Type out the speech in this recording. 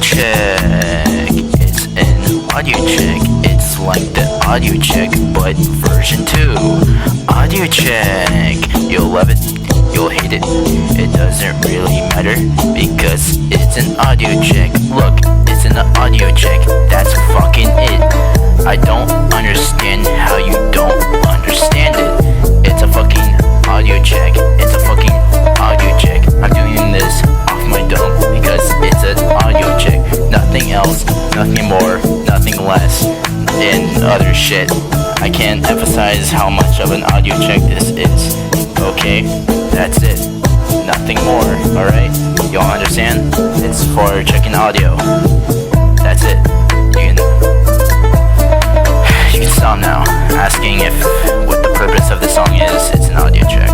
check. It's an audio check. It's like the audio check, but version 2. Audio check. You'll love it. You'll hate it. It doesn't really matter because it's an audio check. Look, it's an audio check. That's fucking it. I don't understand how you don't understand it. It's a fucking audio check. It's a fucking audio check. I'm doing this off my dome because it's an audio check. Nothing else, nothing more, nothing less, and other shit. I can't emphasize how much of an audio check this is. Okay, that's it. Nothing more, alright? Y'all understand? It's for checking audio. That's it. You can stop now, asking if what the purpose of the song is. It's an audio check.